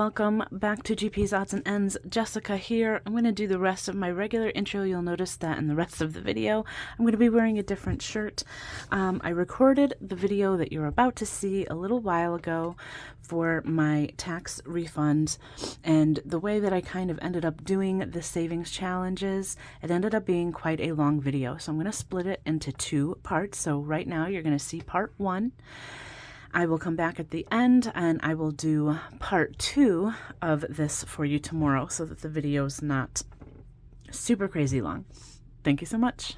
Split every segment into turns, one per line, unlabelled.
welcome back to GP's Odds and Ends. Jessica here. I'm going to do the rest of my regular intro. You'll notice that in the rest of the video, I'm going to be wearing a different shirt. I recorded the video that you're about to see a little while ago for my tax refund, and the way that I kind of ended up doing the savings challenges, it ended up being quite a long video. So I'm going to split it into two parts. So right now you're going to see part one. I will come back at the end and I will do part two of this for you tomorrow so that the video is not super crazy long. Thank you so much.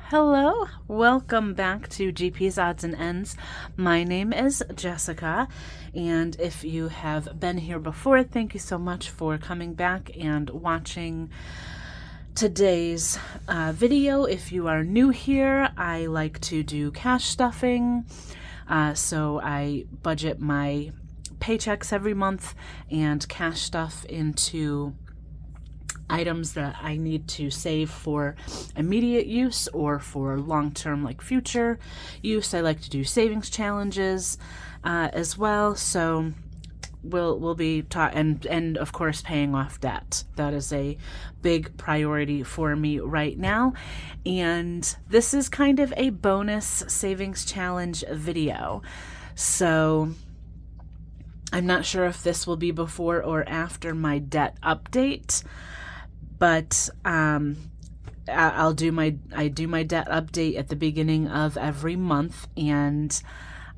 Hello, welcome back to GP's Odds and Ends. My name is Jessica, and if you have been here before, thank you so much for coming back and watching today's video. If you are new here, I like to do cash stuffing. So I budget my paychecks every month and cash stuff into items that I need to save for immediate use or for long-term, like future use. I like to do savings challenges as well. So we'll be taught, and of course paying off debt. That is a big priority for me right now, and this is kind of a bonus savings challenge video. So I'm not sure if this will be before or after my debt update, but I do my debt update at the beginning of every month, and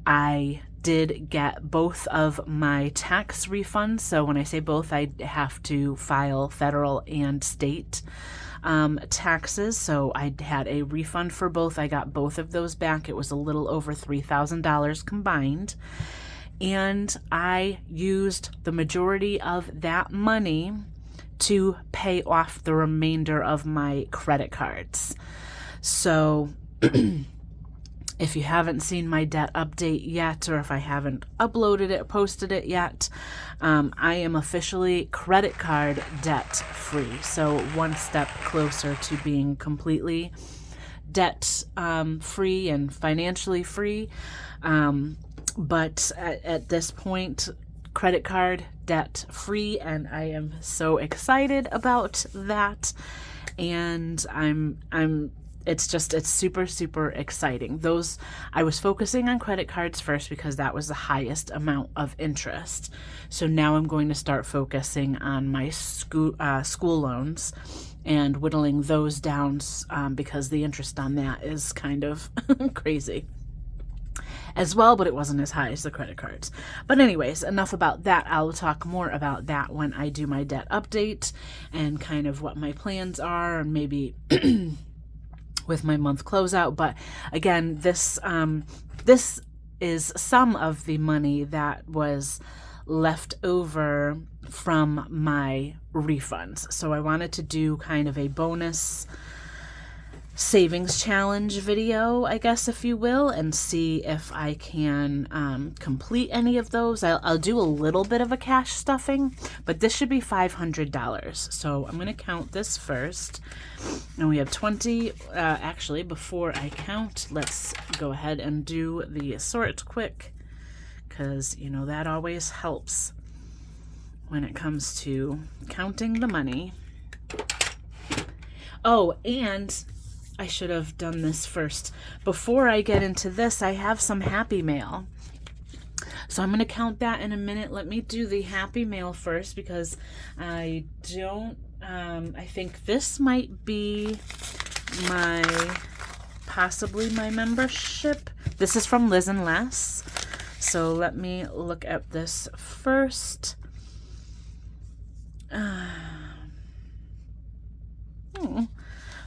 I did get both of my tax refunds. So when I say both, I have to file federal and state taxes. So I had a refund for both. I got both of those back. It was a little over $3,000 combined. And I used the majority of that money to pay off the remainder of my credit cards. So if you haven't seen my debt update yet, or if I haven't uploaded it, posted it yet, I am officially credit card debt free. So one step closer to being completely debt free and financially free. But at this point, credit card debt free, and I am so excited about that. And it's super, super exciting. I was focusing on credit cards first because that was the highest amount of interest. So now I'm going to start focusing on my school loans and whittling those down because the interest on that is kind of crazy as well, but it wasn't as high as the credit cards. But anyways, enough about that. I'll talk more about that when I do my debt update and kind of what my plans are, and maybe with my month closeout. But again, this is some of the money that was left over from my refunds. So I wanted to do kind of a bonus savings challenge video, I guess, if you will, and see if I can complete any of those. I'll do a little bit of a cash stuffing, but this should be $500. So I'm going to count this first. And we have 20. Actually, before I count, let's go ahead and do the sort quick, because, you know, that always helps when it comes to counting the money. Oh, and I should have done this first. Before I get into this, I have some Happy Mail. So I'm going to count that in a minute. Let me do the Happy Mail first, because I think this might be possibly my membership. This is from Liz and Les. So let me look at this first.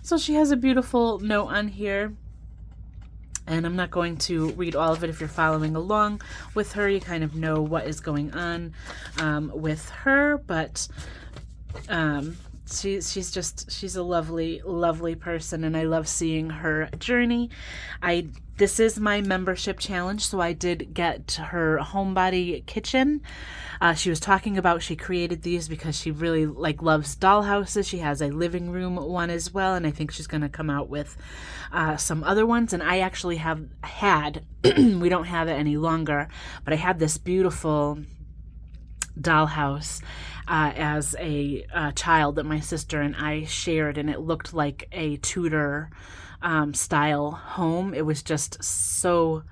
So she has a beautiful note on here, and I'm not going to read all of it. If you're following along with her, you kind of know what is going on with her, but she's a lovely, lovely person, and I love seeing her journey. This is my membership challenge, so I did get her homebody kitchen. She was talking about she created these because she really loves dollhouses. She has a living room one as well, and I think she's going to come out with some other ones. And I actually had we don't have it any longer, but I had this beautiful dollhouse as a child that my sister and I shared, and it looked like a Tudor style home. It was just so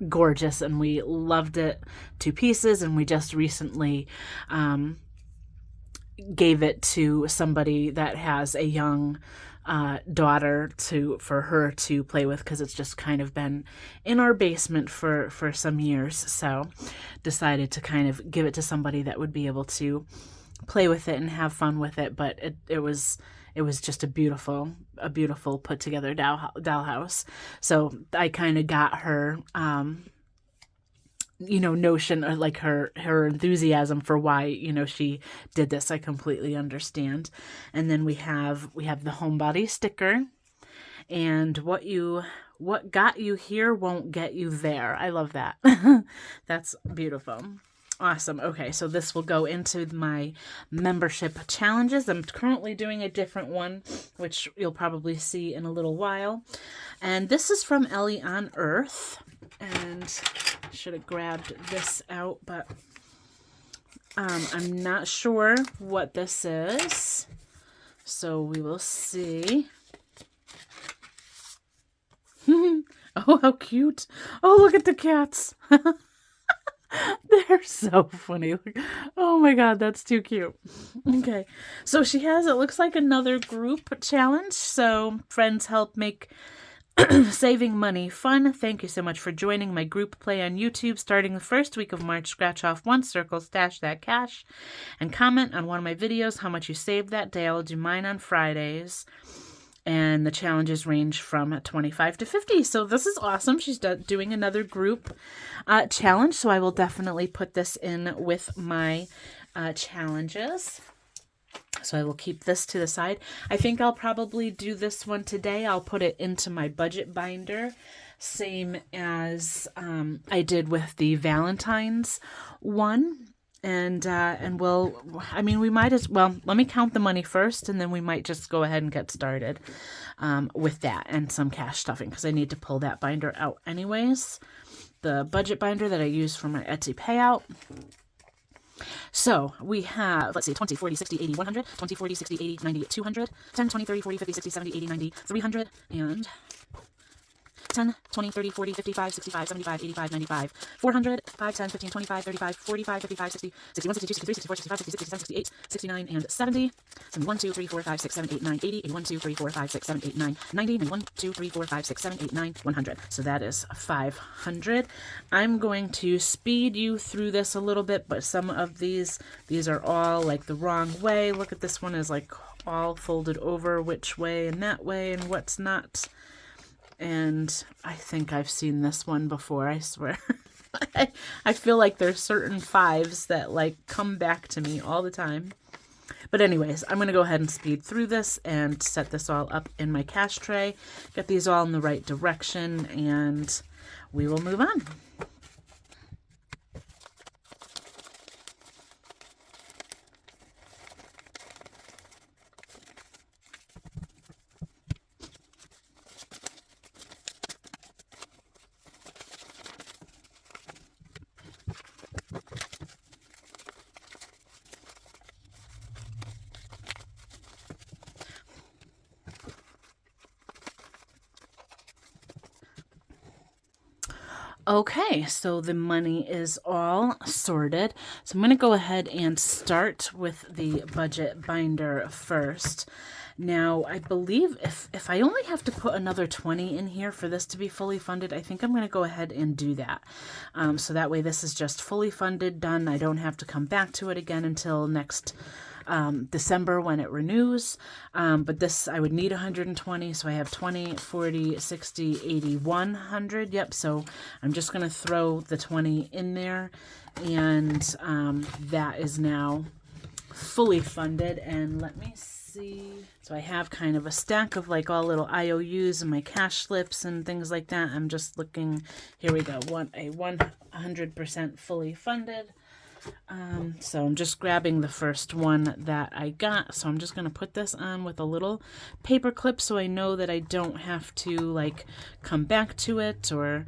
gorgeous, and we loved it to pieces, and we just recently gave it to somebody that has a young daughter for her to play with, because it's just kind of been in our basement for some years. So decided to kind of give it to somebody that would be able to play with it and have fun with it. But it was just a beautiful put together dollhouse. So I kind of got her notion, or like her enthusiasm for why, she did this. I completely understand. And then we have the homebody sticker, and what got you here won't get you there. I love that. That's beautiful. Awesome. Okay, so this will go into my membership challenges. I'm currently doing a different one, which you'll probably see in a little while. And this is from Ellie on Earth. And I should have grabbed this out, but I'm not sure what this is. So we will see. Oh, how cute. Oh, look at the cats. They're so funny. Oh my god, that's too cute. Okay, so she has, it looks like another group challenge. So friends help make saving money fun. Thank you so much for joining my group play on YouTube. Starting the first week of March, scratch off one circle, stash that cash, and comment on one of my videos how much you saved that day. I'll do mine on Fridays. And the challenges range from 25 to 50. So this is awesome. She's doing another group challenge. So I will definitely put this in with my challenges. So I will keep this to the side. I think I'll probably do this one today. I'll put it into my budget binder, same as I did with the Valentine's one. And we might as well, let me count the money first, and then we might just go ahead and get started with that and some cash stuffing, because I need to pull that binder out anyways. The budget binder that I use for my Etsy payout. So we have, let's see, 20, 40, 60, 80, 100, 20, 40, 60, 80, 90, 200, 10, 20, 30, 40, 50, 60, 70, 80, 90, 300, and 10, 20, 30, 40, 55, 65, 75, 85, 95, 400, 5, 10, 15, 25, 35, 45, 55, 60, 61, 62, 63, 64, 65, 66, 67, 68, 69, and 70. 71, 2, 3, 4, 5, 6, 7, 8, 9, 80, 81, 2, 3, 4, 5, 6, 7, 8, 9, 90, 91, 2, 3, 4, 5, 6, 7, 8, 9, 100. So that is 500. I'm going to speed you through this a little bit, but some of these are all like the wrong way. Look at this one is like all folded over which way and that way and what's not. And I think I've seen this one before, I swear. I feel like there's certain fives that like come back to me all the time. But anyways, I'm going to go ahead and speed through this and set this all up in my cash tray. Get these all in the right direction, and we will move on. Okay, so the money is all sorted. So I'm going to go ahead and start with the budget binder first. Now, I believe if I only have to put another 20 in here for this to be fully funded, I think I'm going to go ahead and do that. So that way this is just fully funded, done. I don't have to come back to it again until next December when it renews. But this, I would need 120, so I have 20, 40, 60, 80, 100. Yep, so I'm just going to throw the 20 in there, and that is now fully funded. And let me see. So I have kind of a stack of like all little IOUs and my cash slips and things like that. I'm just looking, here we go, a 100% fully funded. So I'm just grabbing the first one that I got. So I'm just going to put this on with a little paper clip so I know that I don't have to like come back to it or,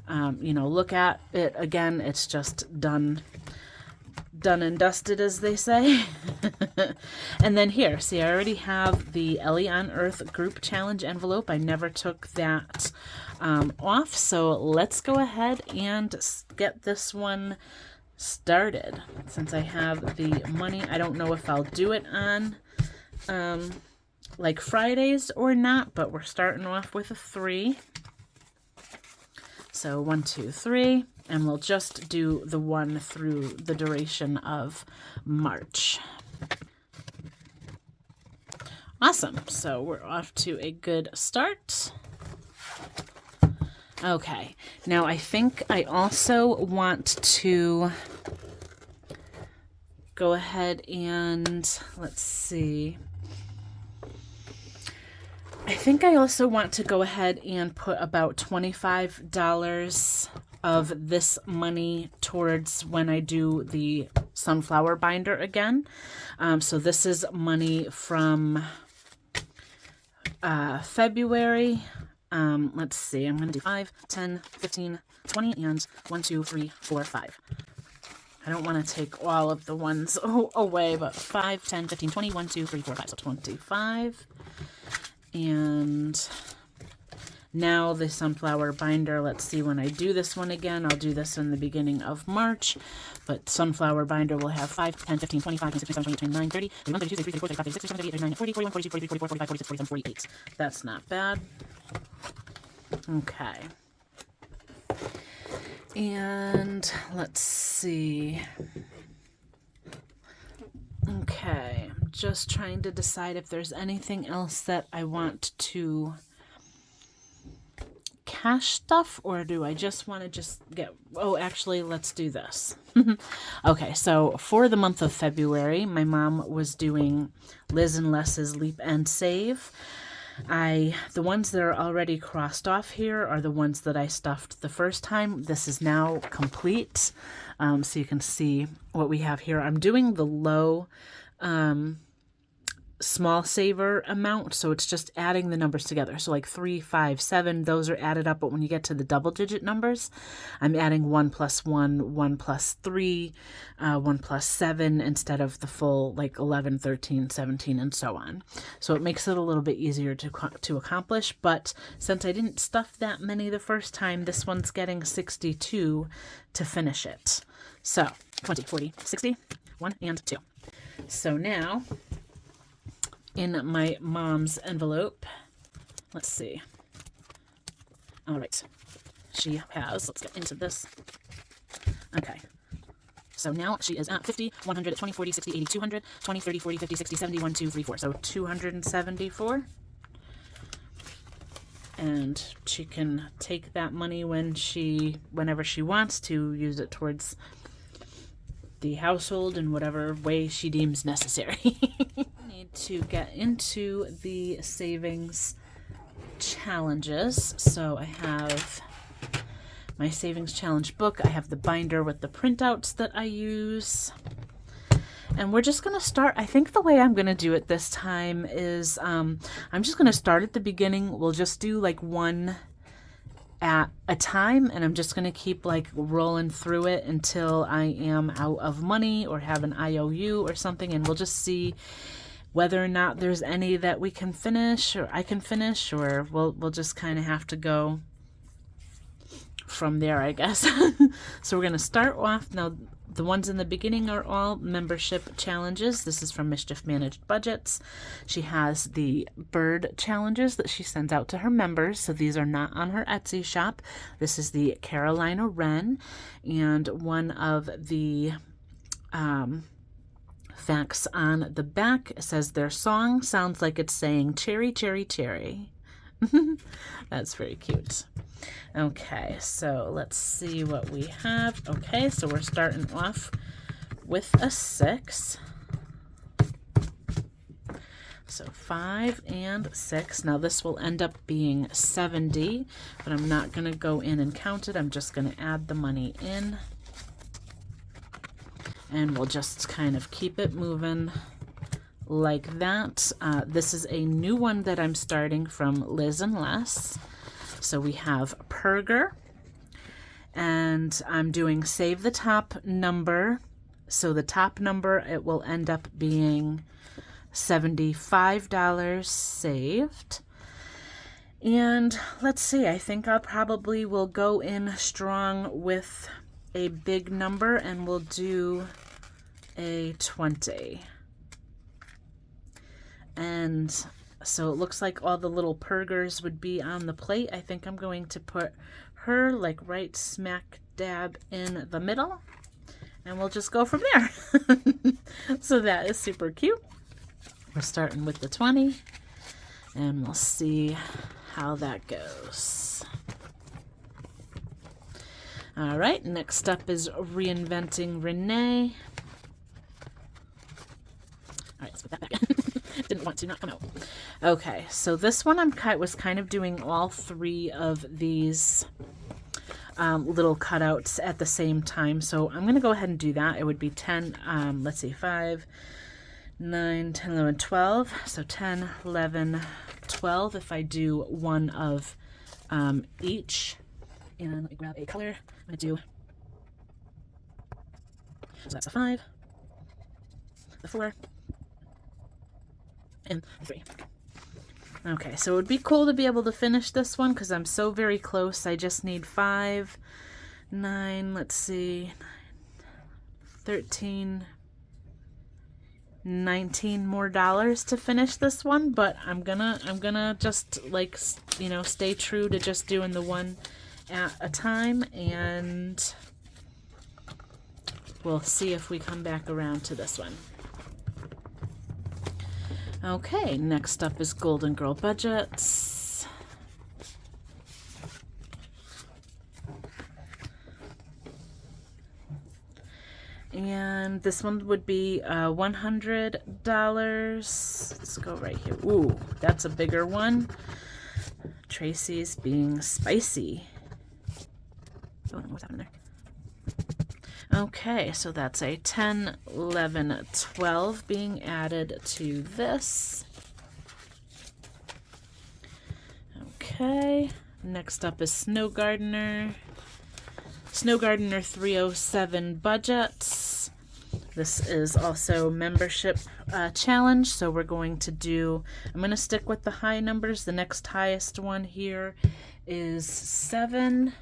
look at it again. It's just done done and dusted, as they say. And then here, see, I already have the Ellie on Earth group challenge envelope. I never took that off, so let's go ahead and get this one started. Since I have the money, I don't know if I'll do it on like Fridays or not, but we're starting off with a 3. So 1, 2, 3, and we'll just do the 1 through the duration of March. Awesome. So we're off to a good start. Okay. Now I think I also want to go ahead and, let's see. I think I also want to go ahead and put about $25 of this money towards when I do the sunflower binder again. So this is money from February. Let's see, I'm going to do 5, 10, 15, 20, and 1, 2, 3, 4, 5. I don't want to take all of the ones away, but 5, 10, 15, 20, 1, 2, 3, 4, 5. So 25. And now the sunflower binder, let's see, when I do this one again, I'll do this in the beginning of March, but sunflower binder will have 5, 10, 15, 25, 26, 27, 28, 29, 30, 31, 32, 33, 34, 35, 36, 37, 38, 39, 40, 41, 42, 43, 44, 45, 46, 47, 48. That's not bad. Okay. And let's see. Okay, just trying to decide if there's anything else that I want to cash stuff, or do I just want to just get, oh, actually, let's do this. Okay, so for the month of February, my mom was doing Liz and Les's Leap and Save. The ones that are already crossed off here are the ones that I stuffed the first time. This is now complete. So you can see what we have here. I'm doing the low small saver amount, so it's just adding the numbers together. So like 3, 5, 7, those are added up, but when you get to the double digit numbers, I'm adding 1 plus 1, 1 plus 3, 1 plus 7 instead of the full like 11, 13, 17, and so on. So it makes it a little bit easier to accomplish, but since I didn't stuff that many the first time, this one's getting 62 to finish it. So 20, 40, 60, 1 and 2. So now, in my mom's envelope, let's see. All right, she has, let's get into this. Okay, so now she is at 50, 100, 20, 40, 60, 80, 200, 20, 30, 40, 50, 60, 70, 1, 2, 3, 4. So 274. And she can take that money whenever she wants to use it towards the household in whatever way she deems necessary. Need to get into the savings challenges. So I have my savings challenge book. I have the binder with the printouts that I use. And we're just going to start, I think the way I'm going to do it this time is I'm just going to start at the beginning. We'll just do like one at a time, and I'm just going to keep like rolling through it until I am out of money or have an IOU or something, and we'll just see whether or not there's any that we can finish or I can finish, or we'll just kind of have to go from there, I guess. So we're going to start off now. The ones in the beginning are all membership challenges. This is from Mischief Managed Budgets. She has the bird challenges that she sends out to her members. So these are not on her Etsy shop. This is the Carolina Wren. And one of the facts on the back says their song sounds like it's saying cherry, cherry, cherry. That's very cute. Okay, so let's see what we have. Okay, so we're starting off with a 6. So 5 and 6. Now this will end up being 70, but I'm not going to go in and count it. I'm just going to add the money in. And we'll just kind of keep it moving like that. This is a new one that I'm starting from Liz and Les. So we have Perger, and I'm doing save the top number So the top number, it will end up being $75 saved. And let's see, I think I'll probably will go in strong with a big number, and we'll do a 20. And so it looks like all the little purgers would be on the plate. I think I'm going to put her like right smack dab in the middle, and we'll just go from there. So that is super cute. We're starting with the 20, and we'll see how that goes. All right, next up is Reinventing Renee. All right, let's put that back in. Didn't want to not come out. Okay, so this one was kind of doing all three of these little cutouts at the same time. So I'm going to go ahead and do that. It would be 10, let's see, 5, 9, 10, 11, 12. So 10, 11, 12 if I do one of each. And let me grab a color. I'm going to do, so that's a 5, the 4, and 3. Okay, so it would be cool to be able to finish this one because I'm so very close. I just need 5, 9, let's see, 13, 19 more dollars to finish this one, but I'm gonna just, like, you know, stay true to just doing the one at a time, and we'll see if we come back around to this one. Okay, next up is Golden Girl Budgets. And this one would be $100. Let's go right here. Ooh, that's a bigger one. Tracy's being spicy. Oh, what's happening there? Okay, so that's a 10, 11, 12 being added to this. Okay, next up is Snow Gardener. Snow Gardener 307 budgets. This is also membership challenge, so we're going to do, I'm going to stick with the high numbers. The next highest one here is 7,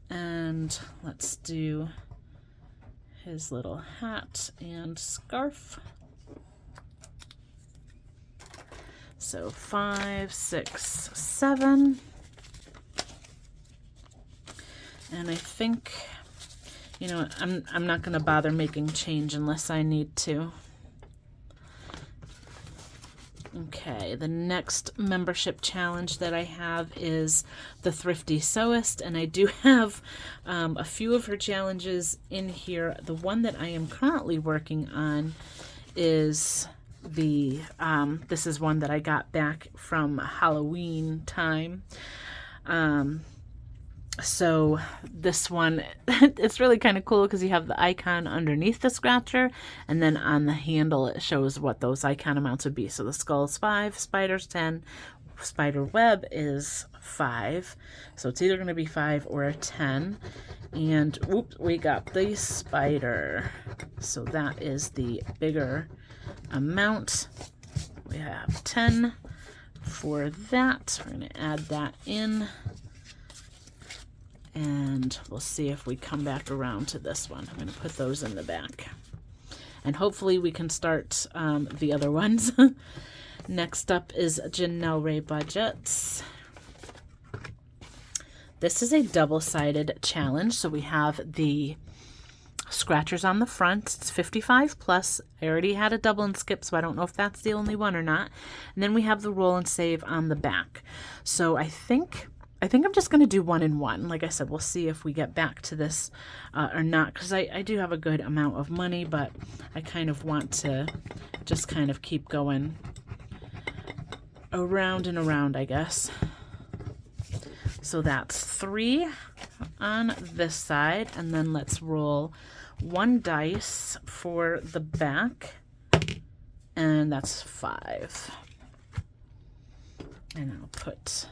and let's do his little hat and scarf. So 5, 6, 7. And I think, you know, I'm not going to bother making change unless I need to. Okay, the next membership challenge that I have is the Thrifty Sewist, and I do have a few of her challenges in here. The one that I am currently working on is the, this is one that I got back from Halloween time. So this one, it's really kind of cool because you have the icon underneath the scratcher, and then on the handle it shows what those icon amounts would be. So the skull's 5, spider's 10, spider web is 5. So it's either going to be 5 or a 10. And whoops, we got the spider. So that is the bigger amount. We have 10 for that. We're going to add that in. And we'll see if we come back around to this one. I'm going to put those in the back. And hopefully we can start the other ones. Next up is Janelle Ray Budgets. This is a double-sided challenge. So we have the scratchers on the front. It's 55 plus. I already had a double and skip, so I don't know if that's the only one or not. And then we have the roll and save on the back. So I think I'm just going to do 1 and 1. Like I said, we'll see if we get back to this or not, because I do have a good amount of money, but I kind of want to just kind of keep going around and around, I guess. So that's 3 on this side, and then let's roll 1 dice for the back, and that's 5. And I'll put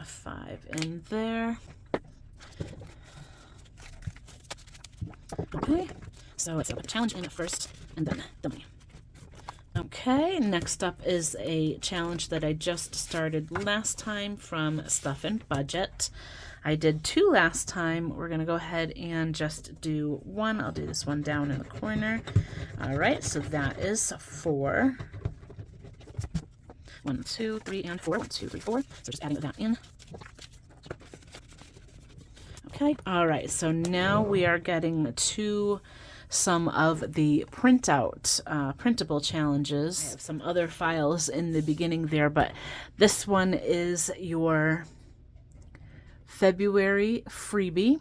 a 5 in there. Okay, So let's put the challenge in first and then the money. Okay, next up is a challenge that I just started last time from Stuff and Budget. I did 2 last time. We're going to go ahead and just do 1. I'll do this one down in the corner. All right, so that is 4. 1, 2, 3, and 4. 1, 2, 3, 4. So just adding that in. Okay, all right, so now we are getting to some of the printable challenges. I have some other files in the beginning there, but this one is your February freebie.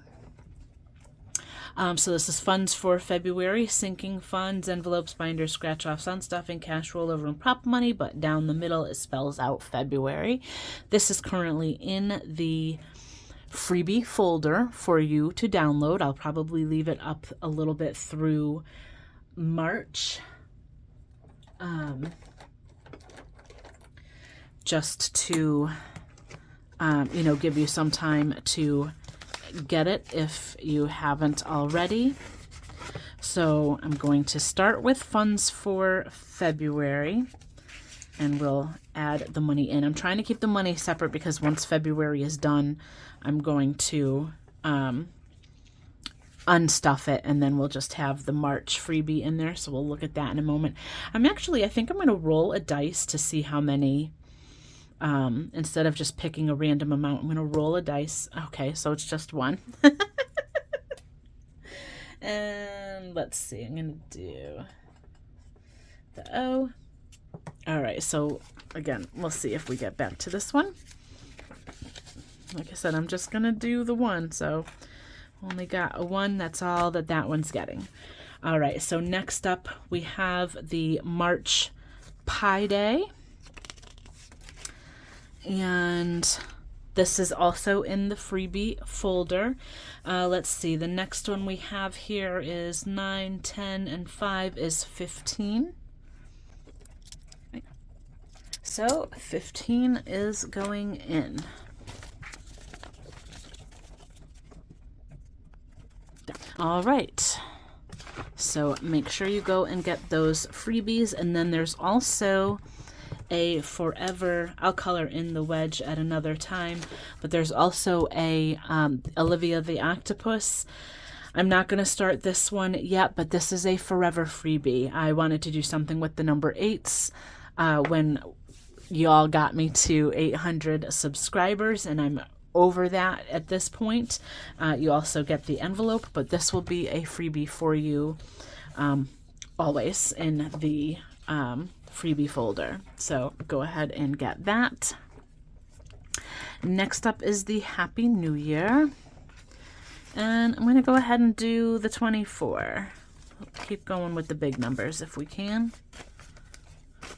So this is funds for February, sinking funds, envelopes, binders, scratch-offs, unstuffing, cash rollover, and prop money, but down the middle it spells out February. This is currently in the freebie folder for you to download. I'll probably leave it up a little bit through March, just to give you some time to get it if you haven't already. So I'm going to start with funds for February, and we'll add the money in. I'm trying to keep the money separate because once February is done, I'm going to unstuff it, and then we'll just have the March freebie in there. So we'll look at that in a moment. I think I'm going to roll a dice to see how many, instead of just picking a random amount, I'm going to roll a dice. Okay, so it's just 1. And let's see, I'm going to do the O. All right, so again, we'll see if we get back to this one. Like I said, I'm just going to do the 1, so only got a 1. That's all that one's getting. All right, so next up we have the March Pi Day. And this is also in the freebie folder. Let's see, the next one we have here is 9, 10, and 5 is 15. So 15 is going in. All right, so make sure you go and get those freebies, and then there's also a forever, I'll color in the wedge at another time, but there's also a Olivia the Octopus. I'm not going to start this one yet, but this is a forever freebie. I wanted to do something with the number 8s when y'all got me to 800 subscribers, and I'm over that at this point. You also get the envelope, but this will be a freebie for you always in the freebie folder. So go ahead and get that. Next up is the Happy New Year. And I'm going to go ahead and do the 24. Keep going with the big numbers if we can.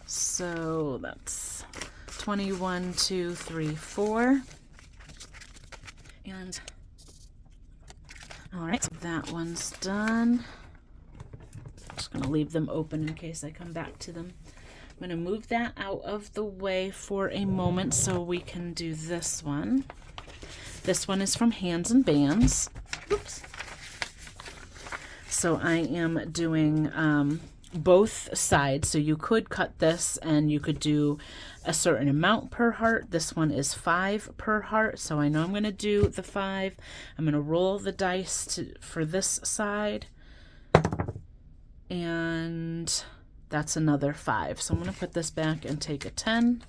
So that's 21, 2, 3, 4. And all right, so that one's done. I'm just going to leave them open in case I come back to them. I'm going to move that out of the way for a moment so we can do this one. This one is from Hands and Bands. Oops. So I am doing both sides. So you could cut this and you could do a certain amount per heart. This one is 5 per heart. So I know I'm going to do the 5. I'm going to roll the dice for this side. And that's another 5. So I'm going to put this back and take a 10.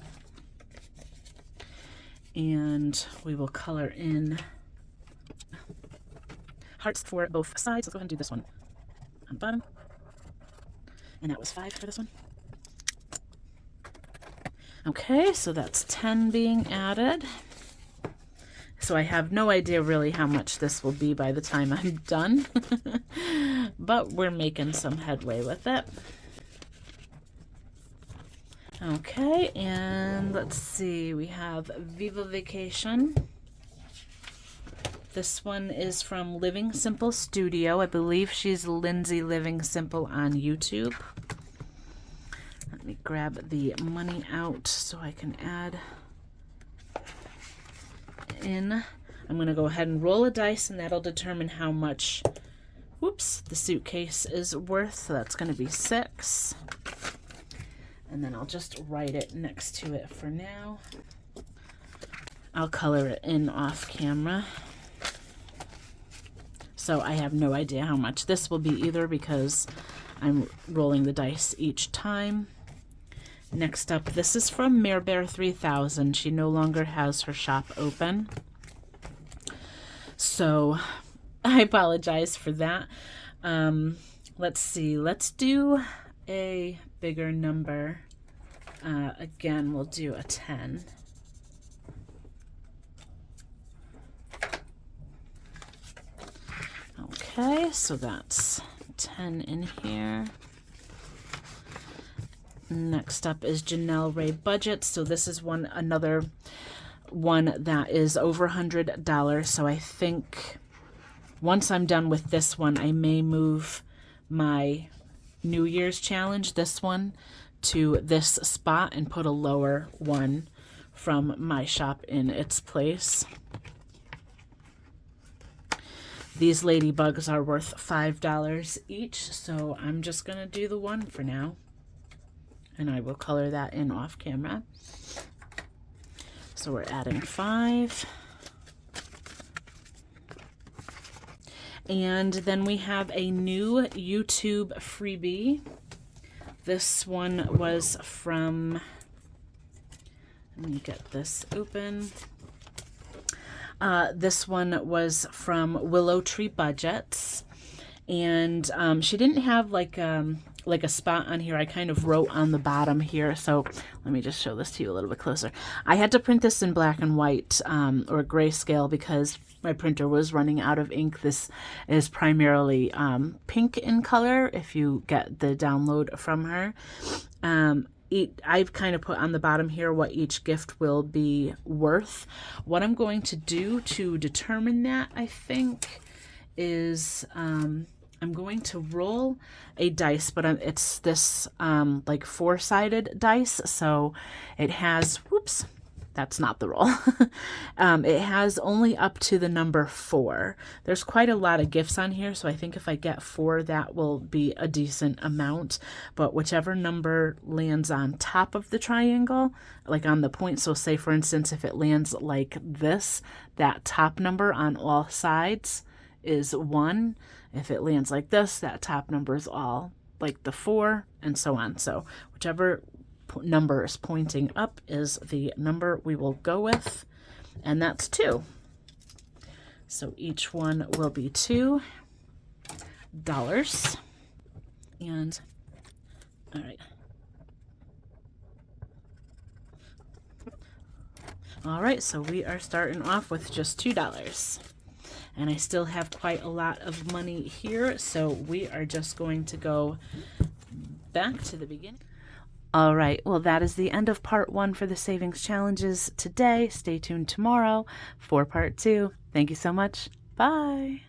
And we will color in hearts for both sides. Let's go ahead and do this one on the bottom. And that was 5 for this one. Okay, so that's 10 being added. So I have no idea really how much this will be by the time I'm done. But we're making some headway with it. Okay, and let's see, we have Viva Vacation. This one is from Living Simple Studio. I believe she's Lindsay Living Simple on YouTube. Let me grab the money out so I can add in. I'm going to go ahead and roll a dice, and that'll determine how much whoops, the suitcase is worth, so that's going to be 6. And then I'll just write it next to it for now. I'll color it in off camera. So I have no idea how much this will be either because I'm rolling the dice each time. Next up, this is from Mare Bear 3000. She no longer has her shop open. So I apologize for that. Let's see. Let's do a bigger number. Again, we'll do a 10. Okay, so that's 10 in here. Next up is Janelle Ray Budget. So this is another one that is over $100. So I think once I'm done with this one, I may move my New Year's challenge, this one, to this spot and put a lower one from my shop in its place. These ladybugs are worth $5 each, so I'm just going to do the one for now. And I will color that in off camera. So we're adding 5. And then we have a new YouTube freebie. This one was from, let me get this open. This one was from Willow Tree Budgets. And she didn't have like a spot on here. I kind of wrote on the bottom here. So let me just show this to you a little bit closer. I had to print this in black and white or grayscale because my printer was running out of ink. This is primarily pink in color if you get the download from her. I've kind of put on the bottom here what each gift will be worth. What I'm going to do to determine that, I think, is I'm going to roll a dice, but it's this like 4-sided dice. So it has, whoops, that's not the roll. It has only up to the number 4. There's quite a lot of gifts on here. So I think if I get 4, that will be a decent amount. But whichever number lands on top of the triangle, like on the point. So say, for instance, if it lands like this, that top number on all sides is 1. If it lands like this, that top number is all like the 4, and so on. So whichever number is pointing up is the number we will go with, and that's 2. So each one will be $2. And all right. All right, so we are starting off with just $2. And I still have quite a lot of money here, so we are just going to go back to the beginning. All right, well, that is the end of part 1 for the savings challenges today. Stay tuned tomorrow for part 2. Thank you so much. Bye.